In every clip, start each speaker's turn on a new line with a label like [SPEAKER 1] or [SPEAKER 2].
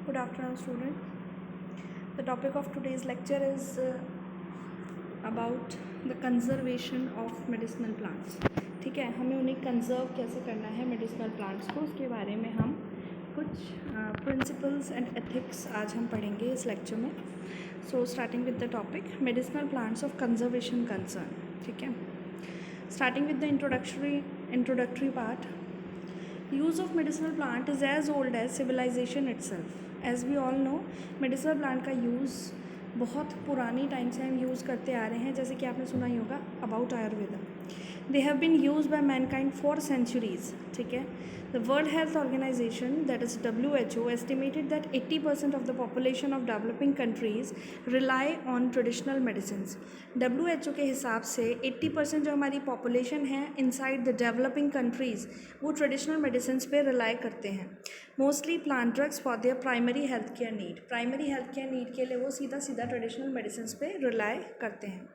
[SPEAKER 1] Good afternoon, student. The topic of today's lecture is about the conservation of medicinal plants. ठीक है, हमें उन्हें conserve कैसे करना है मेडिसिनल प्लांट्स को, उसके बारे में हम कुछ प्रिंसिपल्स एंड एथिक्स आज हम पढ़ेंगे इस लेक्चर में. So starting with the topic medicinal plants of conservation concern. ठीक है, starting with the introductory part. Use of medicinal plant is as old as civilization itself. As we all know, medicinal plant का use बहुत पुरानी time से हम use करते आ रहे हैं. जैसे कि आपने सुना ही होगा about Ayurveda. They have been used by mankind for centuries. ठीक है, the World Health Organization, that is WHO, estimated that 80% of the population of developing countries rely on traditional medicines. WHO के हिसाब से 80% जो हमारी पॉपुलेशन है इनसाइड द डेवलपिंग कंट्रीज़ वो traditional medicine पे रिलाई करते हैं. Mostly plant drugs for their primary health care need. Primary health care need के लिए वो सीधा ट्रेडिशनल मेडिसिन पे रिलाई करते हैं.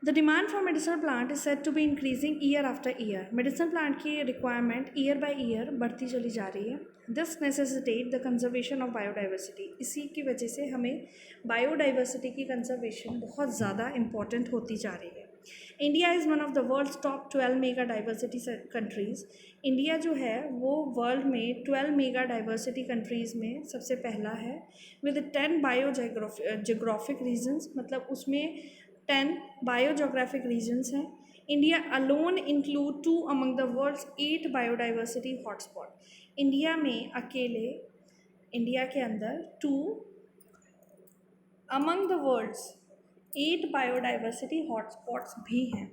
[SPEAKER 1] The demand for medicinal plant is said to be increasing year after year. Medicinal plant की requirement year by year बढ़ती चली जा रही है. This necessitate the conservation of biodiversity. इसी की वजह से हमें biodiversity की conservation बहुत ज़्यादा important होती जा रही है. India is one of the world's top 12 mega diversity countries. India जो है वो वर्ल्ड में 12 मेगा डाइवर्सिटी कंट्रीज़ में सबसे पहला है विद 10 बायोजियोग्राफिक रीजन्स. मतलब उसमें 10 बायोजोग्राफिक रीजन्स हैं. India alone include 2 among the world's 8 biodiversity hotspot. India में अकेले इंडिया के अंदर 2 among the world's 8 biodiversity hotspots भी हैं.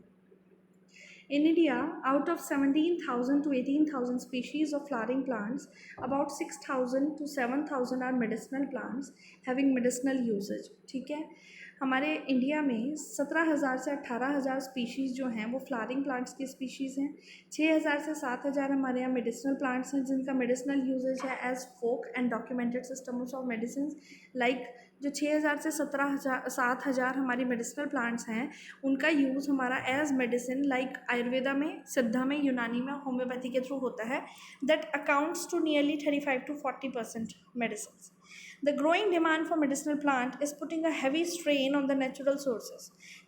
[SPEAKER 1] In India, out of 17,000 to 18,000 species of flowering plants, about 6,000 to 7,000 are medicinal plants having medicinal usage. ठीक है, हमारे India में 17,000 से 18,000 स्पीशीज़ जो हैं वो फ्लावरिंग प्लांट्स की स्पीशीज़ हैं. 6,000 से 7,000 हमारे यहाँ मेडिसिनल प्लांट्स हैं जिनका मेडिसिनल यूजेज है as folk and documented systems of medicine. Like जो 6,000 से 7,000 हमारी मेडिसिनल प्लांट्स हैं उनका यूज़ हमारा एज मेडिसिन लाइक आयुर्वेदा में, सिद्धा में, यूनानी में, होम्योपैथी के थ्रू होता है. That accounts to nearly 35 to 40% medicine. The growing demand for medicinal plant is putting a heavy strain on the natural sources.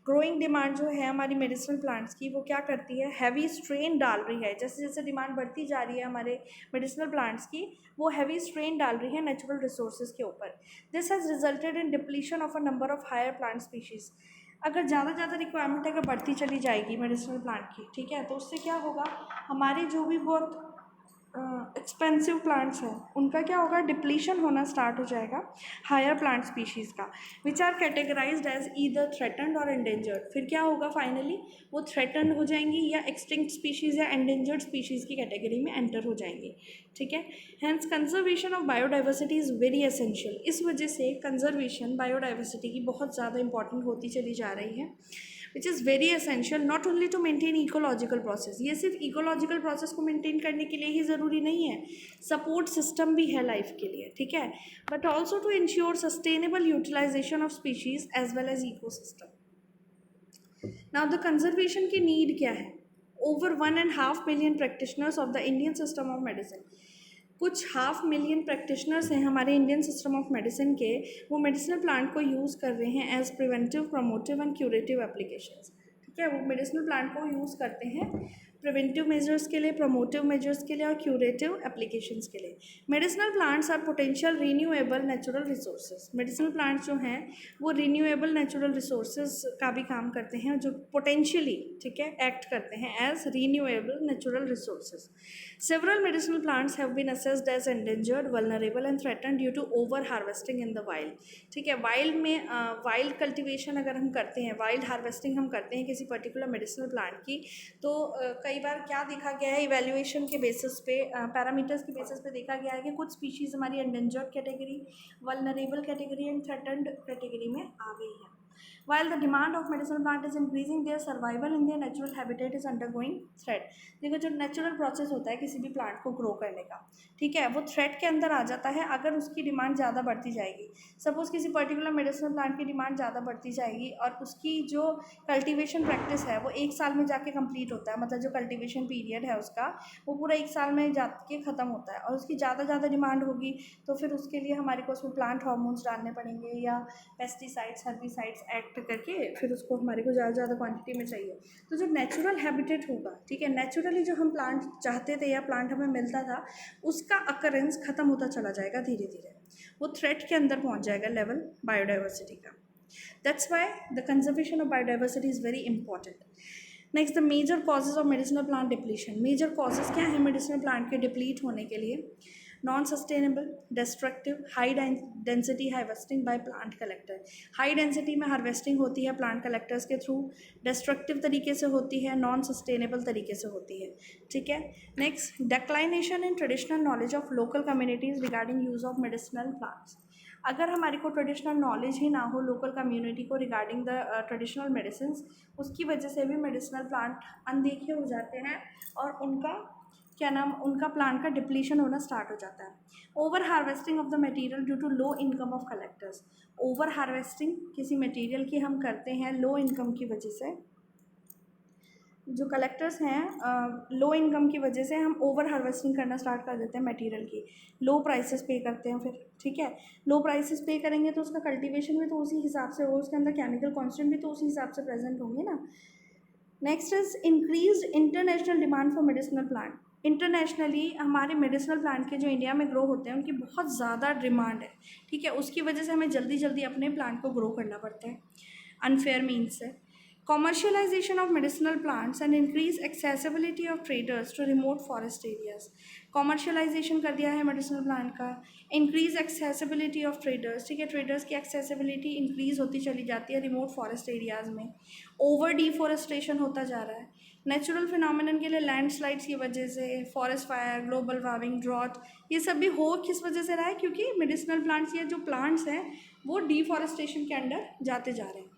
[SPEAKER 1] Growing demand जो है हमारी medicinal plants की वो क्या करती है, heavy strain डाल रही है. जैसे जैसे demand बढ़ती जा रही है हमारे medicinal plants की वो heavy strain डाल रही है natural resources के ऊपर. This has resulted in depletion of a number of higher plant species. अगर ज़्यादा रिक्वायरमेंट अगर बढ़ती चली जाएगी मेडिसिनल प्लांट की, ठीक है, तो उससे क्या होगा, हमारे जो भी बहुत एक्सपेंसिव प्लांट्स हैं उनका क्या होगा, डिप्लीशन होना स्टार्ट हो जाएगा हायर प्लांट स्पीशीज़ का which are categorised as either threatened और एंडेंजर्ड. फिर क्या होगा, फाइनली वो थ्रेटन्ड हो जाएंगी या एक्सटिंक्ट स्पीशीज़ या एंडेंजर्ड स्पीशीज़ की कैटेगरी में एंटर हो जाएंगी. ठीक है, hence conservation of biodiversity is very essential. इस वजह से कंजर्वेशन बायोडाइवर्सिटी की बहुत ज़्यादा इंपॉर्टेंट होती चली जा रही है which is very essential not only to maintain ecological process. ये सिर्फ इकोलॉजिकल प्रोसेस को मेंटेन करने के लिए ही ज़रूरी नहीं है, सपोर्ट सिस्टम भी है लाइफ के लिए. ठीक है, but also to ensure sustainable utilisation of species as well as ecosystem. Now the conservation की नीड क्या है. Over 1.5 million practitioners of the Indian system of medicine. कुछ 500,000 प्रैक्टिशनर्स हैं हमारे इंडियन सिस्टम ऑफ मेडिसिन के, वो मेडिसिनल प्लांट को use कर रहे हैं as preventive, promotive and curative applications. ठीक है, वो मेडिसिनल प्लांट को यूज़ करते हैं प्रिवेंटिव मेजर्स के लिए, प्रमोटिव मेजर्स के लिए और क्यूरेटिव एप्लीकेशंस के लिए. Medicinal plants are potential renewable natural resources. Medicinal plants जो हैं वो रीन्यूएबल नेचुरल रिसोर्सेज का भी काम करते हैं जो पोटेंशियली, ठीक है, एक्ट करते हैं as renewable natural resources. Several medicinal plants have been assessed as endangered, vulnerable and threatened due to over harvesting in the wild. ठीक है, वाइल्ड में वाइल्ड कल्टीवेशन अगर हम करते हैं, वाइल्ड हार्वेस्टिंग हम करते हैं किसी पर्टिकुलर मेडिसिनल प्लांट की, तो कई बार क्या देखा गया है, इवैल्यूएशन के बेसिस पे, पैरामीटर्स के बेसिस पे देखा गया है कि कुछ स्पीशीज़ हमारी endangered category, vulnerable category and threatened category में आ गई है. While the demand of medicinal plant is increasing, their survival in their natural habitat is undergoing threat. देखो जो नेचुरल प्रोसेस होता है किसी भी प्लांट को ग्रो करने का, ठीक है, वो थ्रेट के अंदर आ जाता है अगर उसकी डिमांड ज़्यादा बढ़ती जाएगी। सपोज किसी पर्टिकुलर मेडिसिनल प्लांट की डिमांड ज़्यादा बढ़ती जाएगी और उसकी जो कल्टीवेशन प्रैक्टिस है वो 1 साल में जाके कंप्लीट होता है, मतलब जो कल्टीवेशन पीरियड है उसका वो पूरा 1 साल में जाके ख़त्म होता है, और उसकी ज़्यादा डिमांड होगी तो फिर उसके लिए हमारे को उसमें प्लांट हार्मोन्स डालने पड़ेंगे या पेस्टिसाइड्स हर्बिसाइड्स एक्ट करके फिर उसको हमारे को ज़्यादा क्वांटिटी में चाहिए। तो जो नेचुरल हैबिटेट होगा, ठीक है, नेचुरली जो हम प्लांट चाहते थे या प्लांट हमें मिलता था उसका अकरेंस ख़त्म होता चला जाएगा धीरे धीरे, वो थ्रेट के अंदर पहुंच जाएगा लेवल बायोडाइवर्सिटी का। That's why the conservation of biodiversity is very important. Next, the major causes of medicinal plant depletion. Major causes क्या है मेडिसिनल प्लांट के डिप्लीट होने के लिए? Non sustainable, destructive, high density harvesting by plant collector. High density में harvesting होती है plant collectors के थ्रू, डिस्ट्रक्टिव तरीके से होती है, नॉन सस्टेनेबल तरीके से होती है, ठीक है। Next, declination in traditional knowledge of local communities regarding use of medicinal plants. अगर हमारे को ट्रेडिशनल नॉलेज ही ना हो लोकल कम्युनिटी को रिगार्डिंग द ट्रेडिशनल मेडिसिन, उसकी वजह से भी मेडिसिनल प्लांट अनदेखे हो जाते हैं और उनका क्या नाम, उनका प्लांट का डिप्लीशन होना स्टार्ट हो जाता है। Over harvesting of the material due to low income of collectors. Over harvesting किसी मटेरियल की हम करते हैं लो इनकम की वजह से, जो कलेक्टर्स हैं लो इनकम की वजह से हम ओवर हार्वेस्टिंग करना स्टार्ट कर देते हैं मटेरियल की, लो प्राइसेस पे करते हैं फिर, ठीक है। लो प्राइसेस पे करेंगे तो उसका कल्टीवेशन भी तो उसी हिसाब से हो, उसके अंदर केमिकल कॉन्स्टेंट भी तो उसी हिसाब से प्रेजेंट होंगे ना। Next is increase international demand for medicinal plant. Internationally हमारे मेडिसिनल प्लांट के जो इंडिया में ग्रो होते हैं उनकी बहुत ज़्यादा डिमांड है, ठीक है, उसकी वजह से हमें जल्दी जल्दी अपने प्लांट को ग्रो करना पड़ता है अनफेयर मीन्स से। Commercialization of medicinal plants and increase accessibility of traders to remote forest areas. Commercialization कर दिया है medicinal plant का, increase accessibility of traders, ठीक है, traders की accessibility increase होती चली जाती है remote forest areas में। over deforestation होता जा रहा है, नेचुरल फिनोमिनन के लिए लैंडस्लाइड्स की वजह से, forest fire, global warming, drought, ये सब भी हो किस वजह से रहा है? क्योंकि मेडिसिनल प्लांट्स या जो प्लांट्स हैं वो डिफॉरेस्टेशन के अंडर जाते जा रहे हैं।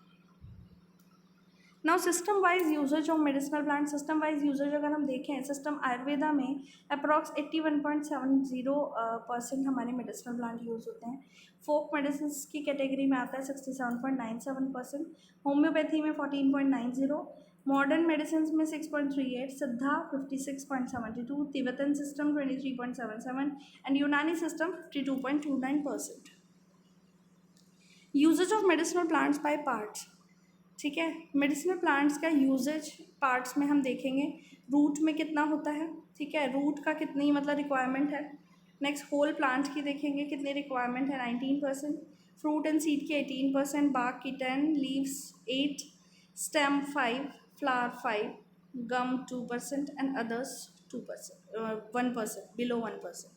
[SPEAKER 1] Now system wise uses of medicinal plant. System wise uses अगर हम देखें, सिस्टम आयुर्वेदा में अप्रॉक्स 81.70% हमारे मेडिसिनल प्लांट यूज़ होते हैं। फोक मेडिसिन की कैटेगरी में आता है 67.97%, होम्योपैथी में 14.90, मॉडर्न मेडिसिन में 6.38, Siddha 56.72, Tibetan system 23.77 and Unani system 52.29%। Uses of medicinal plants by parts, ठीक है, मेडिसिनल प्लांट्स का यूजेज पार्ट्स में हम देखेंगे, रूट में कितना होता है, ठीक है, रूट का कितनी मतलब रिक्वायरमेंट है। नेक्स्ट होल प्लांट की देखेंगे कितनी रिक्वायरमेंट है, 19%, फ्रूट एंड सीड की 18%, बाग की 10, leaves 8, stem 5, flower 5, gum 2% and others 2%, 1%, below 1%,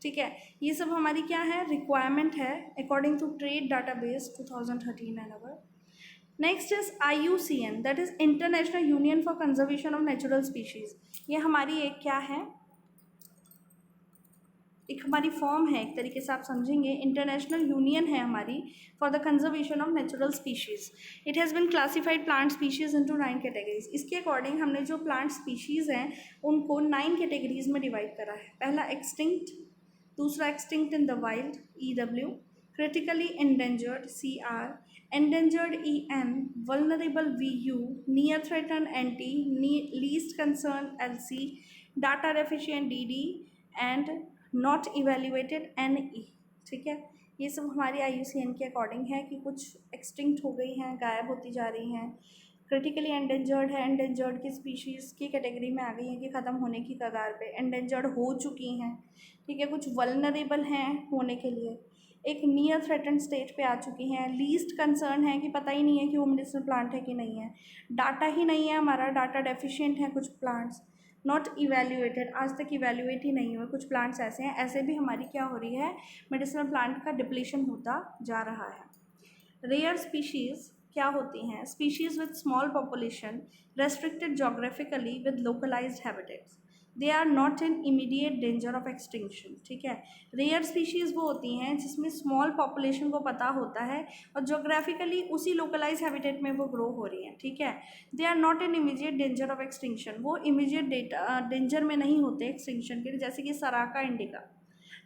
[SPEAKER 1] ठीक है। ये सब हमारी क्या है, रिक्वायरमेंट है according to trade database 2013 and our. Next is IUCN, that is international union for conservation of natural species. ये हमारी एक क्या है, एक हमारी फॉर्म है, एक तरीके से आप समझेंगे, इंटरनेशनल यूनियन है हमारी for the conservation of natural species. It has been classified plant species into 9 categories. इसके अकॉर्डिंग हमने जो प्लांट स्पीशीज़ हैं उनको 9 कैटेगरीज में डिवाइड करा है। पहला एक्सटिंक्ट, दूसरा extinct in the wild EW, critically endangered CR, endangered EN, vulnerable VU, near threatened NT, least concern LC, data deficient DD and not evaluated NE, ठीक है। ये सब हमारी IUCN के अकॉर्डिंग है कि कुछ एक्सटिंक्ट हो गई हैं, गायब होती जा रही हैं, क्रिटिकली एंडेंजर्ड है, एंडेंजर्ड की स्पीशीज़ की कैटेगरी में आ गई हैं कि ख़त्म होने की कगार पे, एंडेंजर्ड हो चुकी हैं, ठीक है, कुछ वल्नरेबल हैं होने के लिए, एक नियर थ्रेटन स्टेज पे आ चुकी हैं, लीस्ट कंसर्न है कि पता ही नहीं है कि वो मेडिसिनल प्लांट है कि नहीं है, डाटा ही नहीं है हमारा, डाटा डेफिशिएंट है कुछ प्लांट्स, नॉट इवेल्यूएटेड, आज तक इवेल्यूएट ही नहीं हुए, कुछ प्लांट्स ऐसे हैं, ऐसे भी हमारी क्या हो रही है, मेडिसिनल प्लांट का डिप्लीशन होता जा रहा है। रेयर स्पीशीज़ क्या होती हैं, species with small population, restricted geographically with localised habitats. They are not in immediate danger of extinction, ठीक है। रेयर स्पीशीज़ वो होती हैं जिसमें स्मॉल पॉपुलेशन को पता होता है और जोग्राफिकली उसी लोकलाइज हैबिटेट में वो ग्रो हो रही हैं, ठीक है। They are not in immediate danger of extinction, वो इमीडिएट डेंजर में नहीं होते एक्सटिंक्शन के, जैसे कि सराका इंडिका,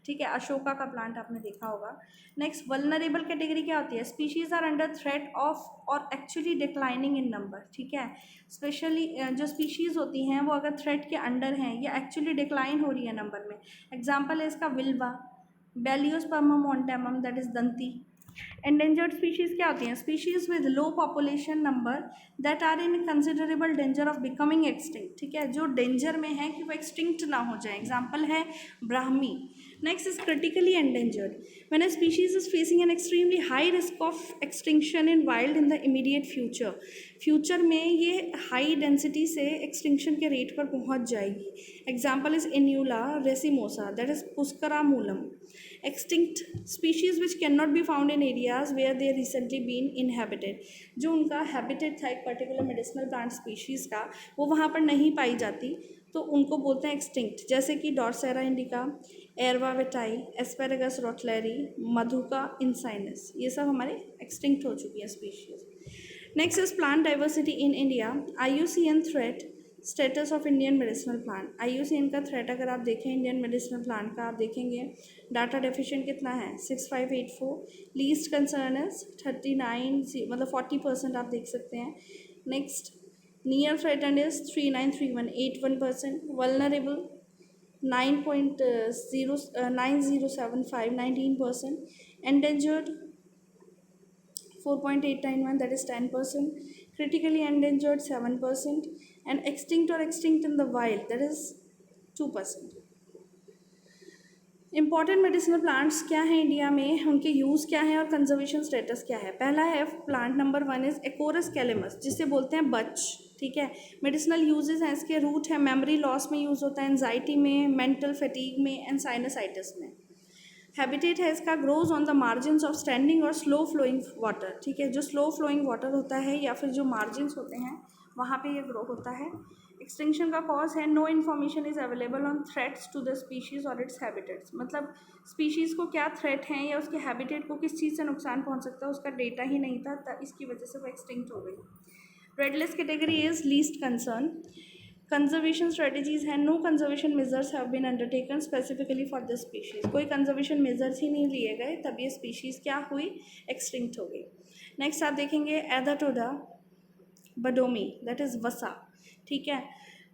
[SPEAKER 1] ठीक है, अशोका का प्लांट आपने देखा होगा। नेक्स्ट वल्नरेबल कैटेगरी क्या होती है, species are under threat of और एक्चुअली डिक्लाइनिंग इन नंबर, ठीक है। स्पेशली जो स्पीशीज़ होती हैं वो अगर थ्रेट के अंडर हैं या एक्चुअली डिक्लाइन हो रही है नंबर में, एग्जाम्पल है इसका vilva, Baliospermum montanum that is danti. Endangered species क्या होती हैं, species with low population number that are in considerable danger of becoming extinct, ठीक है, जो डेंजर में है कि वो एक्सटिंक्ट ना हो जाए, एग्जाम्पल है Brahmi. Next is critically endangered, when a species is facing an extremely high risk of extinction in wild in the immediate future, future में ये हाई डेंसिटी से एक्सटिंक्शन के रेट पर पहुंच जाएगी, example is Inula racemosa that is pushkara mulam. Extinct species which can not be found in areas where they recently been inhabited, जो उनका habitat था एक पर्टिकुलर मेडिसिनल प्लांट स्पीशीज़ का, वो वहाँ पर नहीं पाई जाती, तो उनको बोलते हैं एक्सटिंक्ट, जैसे कि डॉर्सेरा इंडिका, एरवा वेटाई, एस्पेरेगस रोटलेरी, मधुका इंसाइनस, ये सब हमारे एक्सटिंक्ट हो चुकी है species. Next is plant diversity in India, IUCN threat status of Indian medicinal plant. IUCN का थ्रेट अगर आप देखें इंडियन मेडिसिनल प्लांट का, आप देखेंगे डाटा डेफिशिएंट कितना है 6584, लीस्ट कंसर्न इज 39, मतलब 40% आप देख सकते हैं। Next near threaten is 3931, 81%, vulnerable 9075, 19%, endangered 4.891, that is 10%, critically endangered 7%, and extinct or extinct in the wild, that is 2%. Important medicinal plants क्या हैं इंडिया में, उनके यूज़ क्या है और कंजर्वेशन स्टेटस क्या है। पहला है plant number 1 is Acorus calamus, जिसे बोलते हैं बच, ठीक है। मेडिसिनल यूजेस हैं इसके, रूट है मेमोरी लॉस में यूज़ होता है, एंजाइटी में, मेंटल फैटीग में एंड साइनसाइटिस में। हैबिटेट है इसका grows on the margins of standing और स्लो फ्लोइंग वाटर, ठीक है, जो स्लो फ्लोइंग वाटर होता है या फिर जो मार्जिन्स होते हैं वहाँ पे ये ग्रो होता है। एक्सटिंक्शन का कॉज है no information is available on threats to the species और इट्स हैबिटेट्स, मतलब स्पीशीज़ को क्या थ्रेट हैं या उसके हैबिटेट को किस चीज़ से नुकसान पहुँच सकता है उसका डेटा ही नहीं था, इसकी वजह से वो एक्सटिंक्ट हो गई। Red list category is least concern. Conservation strategies हैं, no conservation measures have been undertaken specifically for this species, कोई कंजर्वेशन मेजर्स ही नहीं लिए गए, तब ये स्पीशीज़ क्या हुई, एक्सटिंक्ट हो गई। नेक्स्ट आप देखेंगे एदाटोडा बडोमी दैट इज़ वसा, ठीक है।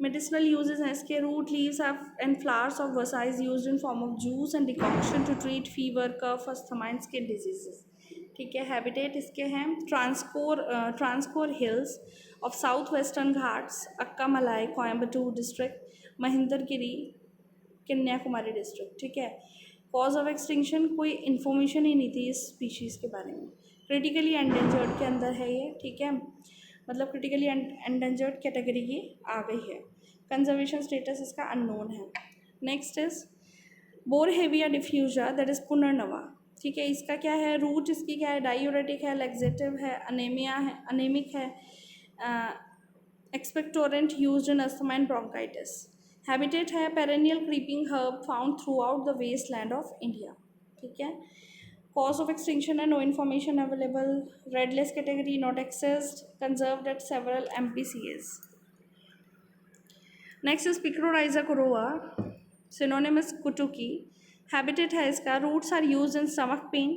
[SPEAKER 1] मेडिसिनल यूजेस हैं इसके, root leaves and flowers of vasa is used in form of juice and decoction to treat fever, cough, asthma and skin diseases, ठीक है। हैबिटेट इसके हैं Travancore hills of south western Ghats, Akka Malai Coimbatore district, Mahendragiri Kanyakumari district, ठीक है। कॉज ऑफ एक्सटिंक्शन कोई information ही नहीं थी इस स्पीशीज़ के बारे में। क्रिटिकली एंडेंजर्ड के अंदर है ये, ठीक है, मतलब क्रिटिकली एंडेंजर्ड कैटेगरी की आ गई है। कंजर्वेशन स्टेटस इसका अननोन है। नेक्स्ट इज बोरहेविया डिफ्यूजा दैट इज़ पुनर्नवा, ठीक है। इसका क्या है, रूट इसकी क्या है, डायूरेटिक है, लैक्सेटिव है, अनेमिया है, अनेमिक है, expectorant used in asthma and bronchitis. Habitat है perennial creeping herb found throughout the waste land of India, ठीक है। Cause of extinction and no information available. Red list category not accessed. Conserved at several MPCAs. Next is Picrorhiza koroa. Synonym is kutuki. Habitat है इसका, roots are used in stomach pain.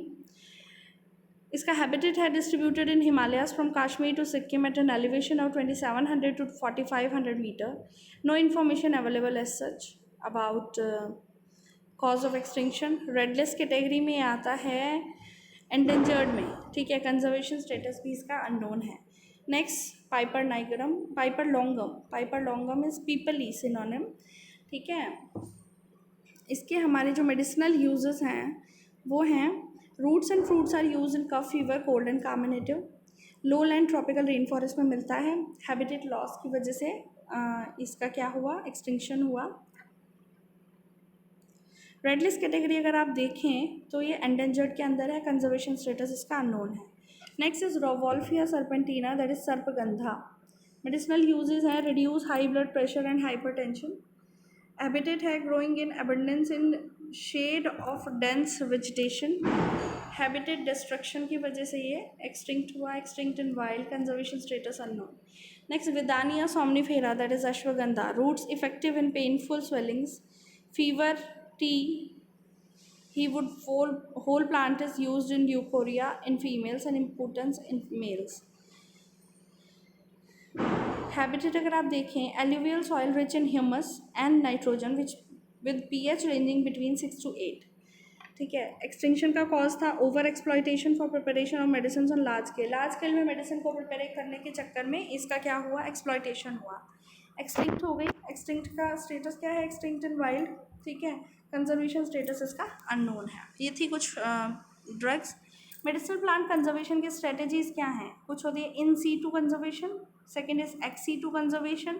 [SPEAKER 1] इसका habitat है distributed in Himalayas from Kashmir to Sikkim at an elevation of 2700 to 4500 meter. No information available as such about cause of extinction. Red list category में आता है endangered में, ठीक है। Conservation status भी इसका अननोन है। Next piper nigrum, piper longum is pippali synonym, ठीक है। इसके हमारे जो मेडिसिनल यूजेस हैं वो हैं roots and fruits are use in cough fever, cold and carminative, low land tropical rain forest में मिलता है। हैबिटेट लॉस की वजह से इसका क्या हुआ, एक्सटिंक्शन हुआ। रेड लिस्ट कैटेगरी अगर आप देखें तो ये एंडेंजर्ड के अंदर है, कंजर्वेशन स्टेटस इसका अननोन है। Next is rauvolfia serpentina that is sarpagandha. Medicinal uses हैं reduce high blood pressure and hypertension, habitat है growing in abundance in shade of dense vegetation. Habitat destruction की वजह से ये एक्सटिंक्ट हुआ, extinct in wild, conservation status unknown. Next withania somnifera that is ashwagandha, roots effective in painful swellings, fever, T. He would whole plant is used in leukorrhea in females and impotence in males. Habitat अगर आप देखें alluvial soil rich in humus and nitrogen which with pH ranging between 6 to 8. ठीक है। Extinction का cause था over exploitation for preparation of medicine on large scale में medicine को prepare करने के चक्कर में इसका क्या हुआ, एक्सप्लॉयटेशन हुआ, एक्सटिंक्ट हो गई। एक्सटिंक्ट का स्टेटस क्या है, एक्सटिंक्ट इन वाइल्ड। ठीक है। कंजर्वेशन स्टेटस इसका अननोन है। ये थी कुछ ड्रग्स। मेडिसिनल प्लांट कंजर्वेशन के स्ट्रेटेजीज क्या हैं, कुछ होती है in situ conservation, second is ex situ conservation,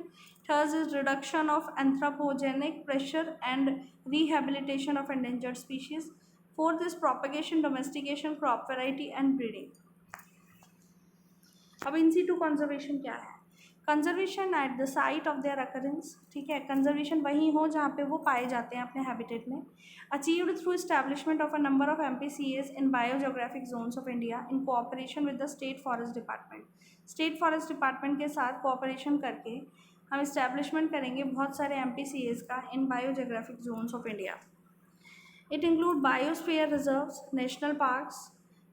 [SPEAKER 1] third is reduction of anthropogenic pressure and rehabilitation of endangered species, fourth is propagation, domestication, crop variety and breeding. अब in situ conservation क्या है, conservation at the site of their occurrence. ठीक है। Conservation वहीं हो जहाँ पे वो पाए जाते हैं अपने हैबिटेट में। Achieved through establishment of a number of MPCAs in biogeographic zones of India in cooperation with the state forest department. State forest department के साथ कोऑपरेशन करके हम इस्टेब्लिशमेंट करेंगे बहुत सारे MPCAs का in biogeographic zones of India. It include biosphere reserves, national parks,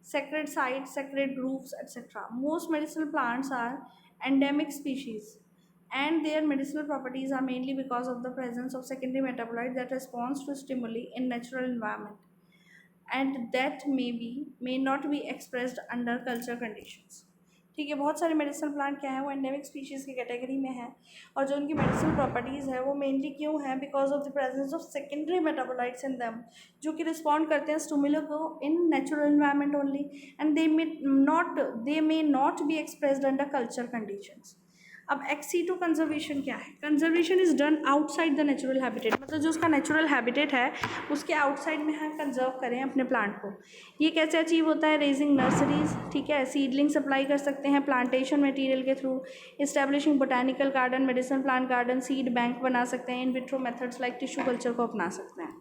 [SPEAKER 1] sacred sites, sacred groves, etc. Most medicinal plants are endemic species and their medicinal properties are mainly because of the presence of secondary metabolites that responds to stimuli in natural environment and that may not be expressed under culture conditions. ठीक है। बहुत सारे medicinal plant क्या है वो endemic species की category में है और जो उनकी मेडिसिनल प्रॉपर्टीज़ है वो मेनली क्यों है, because of the presence of secondary metabolites in them जो कि रिस्पॉन्ड करते हैं स्टिमुलस को in natural environment only and they may not be expressed under culture conditions. अब एक्सीटू कंजर्वेशन क्या है, conservation is done outside the natural habitat, मतलब जो उसका नेचुरल हैबिटेट है उसके आउटसाइड में हम कंजर्व करें अपने प्लांट को। ये कैसे अचीव होता है, रेजिंग नर्सरीज। ठीक है। सीडलिंग सप्लाई कर सकते हैं प्लांटेशन मटेरियल के through, establishing botanical garden, medicinal plant garden, seed bank बना सकते हैं, in vitro methods like tissue culture को अपना सकते हैं।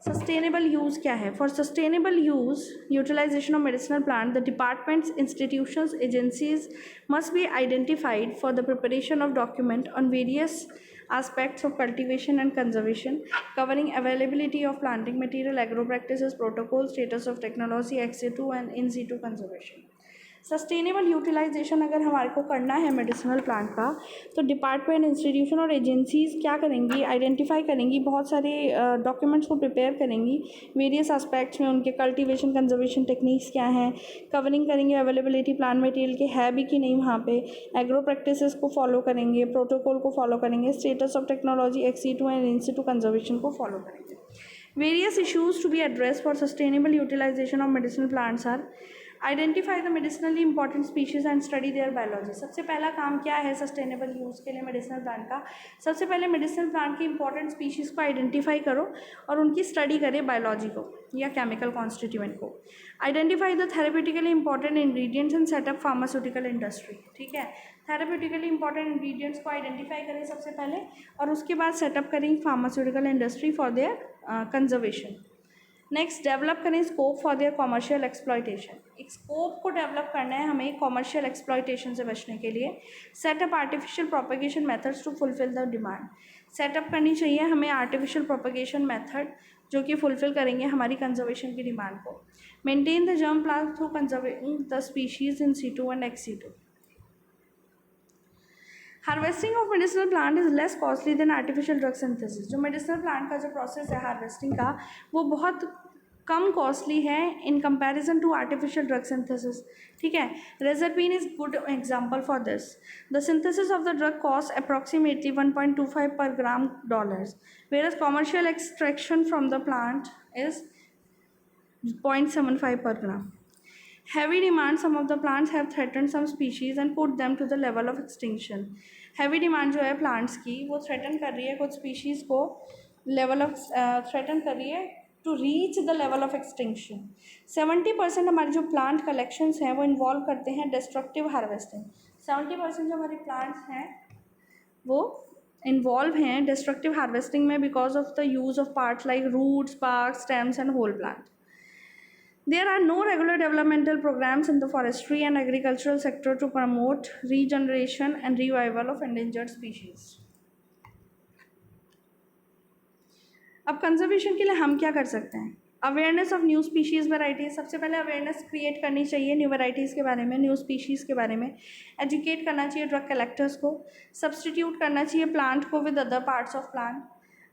[SPEAKER 1] सस्टेनेबल यूज़ क्या है, for sustainable use utilisation of medicinal plant the departments, institutions, agencies must be identified for the preparation of document on various aspects of cultivation and conservation covering availability of planting material, agro practices, protocols, status of technology, ex situ and in situ conservation। Sustainable utilisation अगर हमारे को करना है medicinal plant का तो department, institution और agencies क्या करेंगी, आइडेंटिफाई करेंगी, बहुत सारे डॉक्यूमेंट्स को प्रिपेयर करेंगी वेरियस एस्पेक्ट्स में, उनके कल्टीवेशन कंजर्वेशन टेक्निक्स क्या हैं, कवरिंग करेंगे अवेलेबिलिटी प्लांट मटेरियल के है भी कि नहीं वहाँ पे, एग्रो प्रैक्टिसेस को फॉलो करेंगे, प्रोटोकॉल को फॉलो करेंगे, status of technology, ex situ and in situ conservation को फॉलो करेंगे। Various issues to be address for sustainable utilisation of medicinal plants are identify the medicinally important species and study their biology. सबसे पहला काम क्या है sustainable use के लिए medicinal plant का, सबसे पहले मेडिसिनल प्लांट की इंपॉर्टेंट स्पीशीज़ को आइडेंटिफाई करो और उनकी स्टडी करें बायोलॉजी को या केमिकल कॉन्स्टिट्यूएंट को। Identify the therapeutically important ingredients and set up pharmaceutical industry. ठीक है। थेरेप्यूटिकली इंपॉर्टेंट इंग्रेडिएंट्स को आइडेंटिफाई करें सबसे पहले और उसके बाद सेटअप करें pharmaceutical industry for their conservation. Next develop करें scope for their commercial exploitation. एक स्कोप को डेवलप करना है हमें कॉमर्शियल एक्सप्लॉयटेशन से बचने के लिए। Setup artificial propagation methods to fulfil the demand. Setup करनी चाहिए हमें आर्टिफिशियल प्रोपगेशन मेथड जो कि फुलफिल करेंगे हमारी कंजर्वेशन की डिमांड को। Maintain the germ plant through conserving the species in situ and ex situ. Harvesting of medicinal plant is less costly than artificial drug synthesis. जो मेडिसिनल प्लांट का जो process है हार्वेस्टिंग का वो बहुत कम कॉस्टली है in comparison to artificial drug synthesis. ठीक है। Reserpine is good example for this. The synthesis of the drug cost approximately 1.25 per gram dollars, whereas commercial extraction from the plant is 0.75 per gram. Heavy demand, some of the plants have threatened some species and put them to the level of extinction. Heavy demand जो है plants की वो threaten कर रही है कुछ species को level of threaten कर रही है to reach the level of extinction. 70% हमारी जो plant collections हैं वो involve करते हैं destructive harvesting. 70% जो हमारी plants हैं वो इन्वॉल्व हैं डिस्ट्रक्टिव हार्वेस्टिंग में because of the use of parts like roots, bark, stems and whole plant. There are no regular developmental programs in the forestry and agricultural sector to promote regeneration and revival of endangered species. अब conservation के लिए हम क्या कर सकते हैं? Awareness of new species varieties, सबसे पहले अवेयरनेस क्रिएट करनी चाहिए न्यू वेराइटीज़ के बारे में, न्यू स्पीशीज़ के बारे में एजुकेट करना चाहिए ड्रग कलेक्टर्स को, सब्सटीट्यूट करना चाहिए प्लांट को with other parts of plant,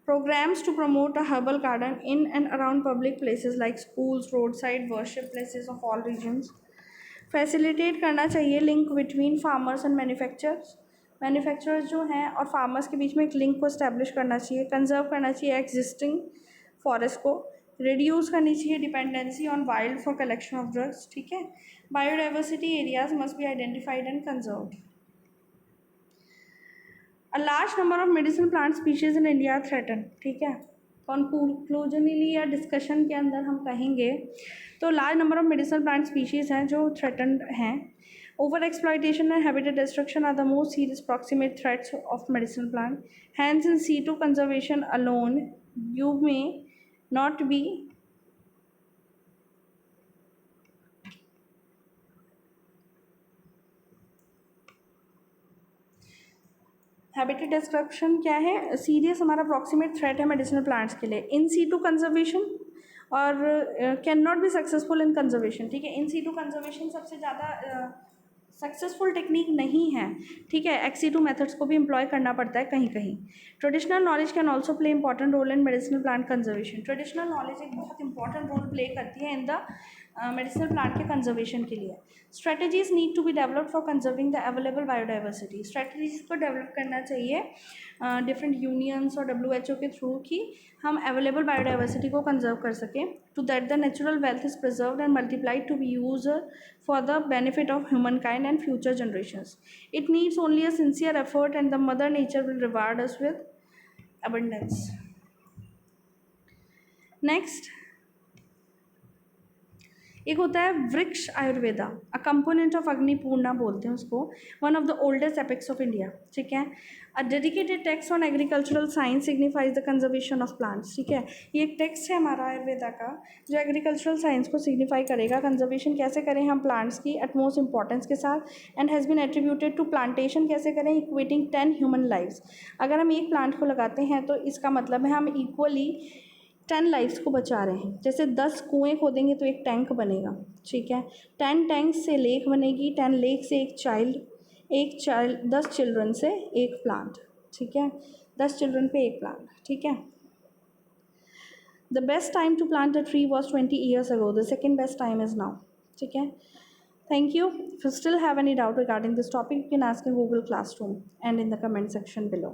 [SPEAKER 1] programs to promote a herbal garden in and around public places like schools, roadside worship places of all regions. Facilitate करना चाहिए link between farmers and manufacturers जो हैं और farmers के बीच में एक link को establish करना चाहिए, conserve करना चाहिए existing forest को, reduce करनी चाहिए dependency on wild for collection of drugs, ठीक है. Biodiversity areas must be identified and conserved. A large number of medicinal plant species in India are threatened, ठीक है. कंक्लूजनली या डिस्कशन के अंदर हम कहेंगे तो large number of medicinal plant species हैं जो थ्रेटन्ड हैं. Over exploitation and habitat destruction are the most serious proximate threats of medicinal plant. Hence in situ conservation alone you may not be habitat destruction क्या है? Serious हमारा approximate threat है medicinal plants के लिए. In situ conservation और can not be successful in conservation, ठीक है. In situ conservation सबसे ज़्यादा सक्सेसफुल टेक्निक नहीं है, ठीक है. एक्सीटू मेथड्स को भी एम्प्लॉय करना पड़ता है कहीं कहीं. Traditional knowledge can also play important role in medicinal plant conservation. Traditional knowledge एक बहुत इंपॉर्टेंट रोल प्ले करती है इन द मेडिसिनल प्लांट के कंजर्वेशन के लिए. Strategies need to be developed for conserving the available biodiversity. Strategies को develop करना चाहिए डिफरेंट यूनियंस और WHO के थ्रू कि हम अवेलेबल बायोडाइवर्सिटी को कंजर्व कर सकें, to that the natural wealth is preserved and multiplied to be use for the benefit of human kind and future generations. It needs only a sincere effort and the mother nature will reward us with abundance. Next एक होता है Vriksha Ayurveda, a component of Agnipurana बोलते हैं उसको, one of the oldest epics of India, ठीक है. A dedicated text on agricultural science signifies the conservation of plants, ठीक है. ये एक टेक्स्ट है हमारा आयुर्वेदा का जो एग्रीकल्चरल साइंस को सिग्निफाई करेगा कंजर्वेशन कैसे करें हम प्लांट्स की एटमोस्ट इंपॉर्टेंस के साथ, and has been attributed to plantation कैसे करें इक्वेटिंग 10 ह्यूमन लाइव्स. अगर हम एक प्लांट को लगाते हैं तो इसका मतलब है हम इक्वली 10 लाइफ्स को बचा रहे हैं. जैसे 10 कुएँ खोदेंगे तो एक टैंक बनेगा, ठीक है. 10 टैंक से लेक बनेगी, 10 लेक से एक चाइल्ड 10 चिल्ड्रन से एक प्लांट, ठीक है. 10 चिल्ड्रन पे एक प्लांट, ठीक है. The best time to plant a tree was 20 years ago. The second best time is now, ठीक है. Thank you. If you still have any doubt regarding this topic, you can ask in Google Classroom and in the comment section below.